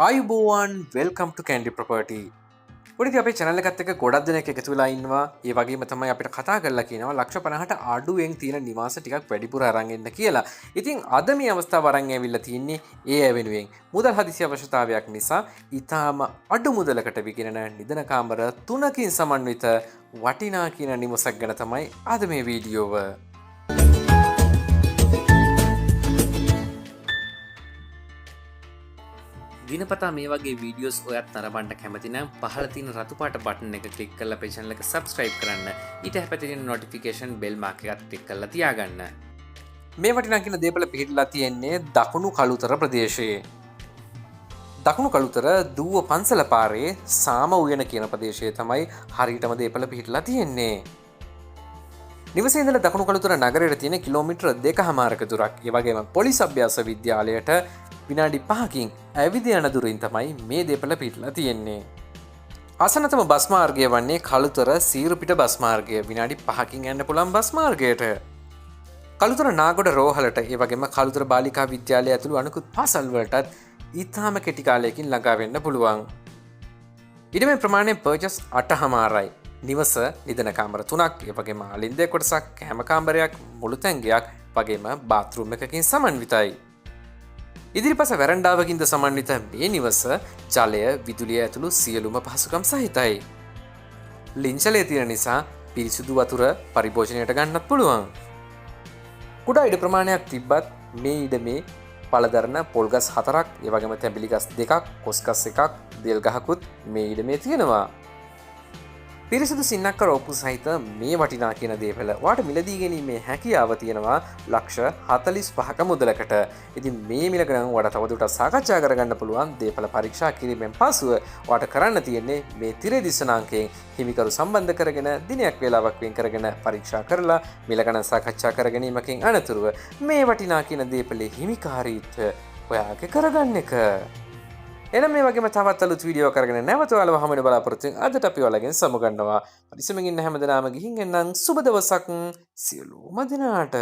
ආයුබෝවන් වෙල්කම් ටු කැන්ඩි ප්‍රපර්ටි. ඔඩි අපේ channel එකත් එක්ක ගොඩක් දෙනෙක් එකතු වෙලා ඉන්නවා. ඒ වගේම තමයි අපිට කතා කරලා කියනවා ලක්ෂ 50ට අඩුවෙන් තියෙන නිවාස ටිකක් වැඩිපුර අරන් එන්න කියලා. ඉතින් අද මේ අවස්ථාව අරන් ඇවිල්ලා තින්නේ ඒ අය වෙනුවෙන්. මුදල් හදිසි අවශ්‍යතාවයක් නිසා ඊටාම අඩු මුදලකට විකිරෙන නිදන කාමර 3කින් සමන්විත වටිනා කියන නිවසක් ගැන තමයි අද මේ වීඩියෝව. දිනපතා මේ වගේ වීඩියෝස් ඔයත් නරඹන්න කැමති නම් පහළ තියෙන රතු පාට බටන් එක ක්ලික් කරලා අපේ channel එක subscribe කරන්න. ඊට හැපැත්තේ තියෙන notification bell mark එකත් ක්ලික් කරලා තියාගන්න. මේ වටිනා කියන දේපල පිහිටලා තියෙන්නේ දකුණු කළුතර ප්‍රදේශයේ. දකුණු කළුතර දුව පන්සල පාරේ සාම උයන කියන ප්‍රදේශයේ තමයි හරියටම දේපල පිහිටලා තියෙන්නේ. නිවසේ ඉඳලා දකුණු කළුතර නගරයට තියෙන කිලෝමීටර 2කමාරක දුරක්. ඒ වගේම පොලිස් අභ්‍යාස විද්‍යාලයට විනාඩි 5කින් ඇවිද යන දුරින් තමයි මේ දේපල පිහිටලා තියෙන්නේ. ආසන්නතම බස් මාර්ගය වන්නේ කළුතර සීරුපිට බස් මාර්ගය. විනාඩි 5කින් යන්න පුළුවන් බස් මාර්ගයට. කළුතර නාගොඩ රෝහලට ඒ වගේම කළුතර බාලිකා විද්‍යාලය ඇතුළු අනෙකුත් පාසල් වලටත් ඊටාම කෙටි කාලයකින් ළඟා වෙන්න පුළුවන්. ඉඩමේ ප්‍රමාණය පර්චස් 8මාරයි. නිවස නිදන කාමර 3ක්, ඒ වගේම අලින්දේ කොටසක්, කැම කාමරයක්, මුළු තැන්ගයක් වගේම බාත්රූම් එකකින් සමන්විතයි. ඉදිරිපස වැරන්ඩාවකින්ද සමන්විත මේ නිවස ජලය, විදුලිය ඇතුළු සියලුම පහසුකම් සහිතයි. ලිංචලය තියෙන නිසා පිරිසිදු වතුර පරිභෝජනයට ගන්නත් පුළුවන්. කුඩා ඉඩ ප්‍රමාණයක් තිබ්බත් මේ ඉඩමේ පළදරන පොල්ගස් 4ක්, ඒ වගේම තැඹිලි ගස් 2ක්, කොස්ගස් 1ක්, දෙල් ගහකුත් මේ ඉඩමේ තියෙනවා. පිරිසිදු සින්නක්ක රෝපු සහිත මේ වටිනා කියන දේපල වාට මිලදී ගැනීමේ හැකියාව තියෙනවා ලක්ෂ 45ක මුදලකට. ඉතින් මේ මිල ගැන ඔයාලට තවදුරටත් සාකච්ඡා කරගන්න පුළුවන්. දේපල පරීක්ෂා කිරීමෙන් පසුව ඔයාලට කරන්න තියෙන්නේ මේ තිරේ දිස්සනාංකයෙන් හිමිකරු සම්බන්ධ කරගෙන දිනයක් වේලාවක් වෙන් කරගෙන පරීක්ෂා කරලා මිල ගැන සාකච්ඡා කර ගැනීමකින් අනතුරුව මේ වටිනා කියන දේපලේ හිමිකාරීත්වය ඔයාගේ කරගන්න එක. එනම් මේ වගේම තවත් අලුත් වීඩියෝ කරගෙන නැවත ඔයාලව හමුවෙන්න බලාපොරොත්තු වෙන අදට අපි ඔයාලගෙන් සමුගන්නවා. පරිස්සමෙන් ඉන්න හැමදෙනාම ගිහින් එන්නම්. සුබ දවසක් සියලුම දෙනාට.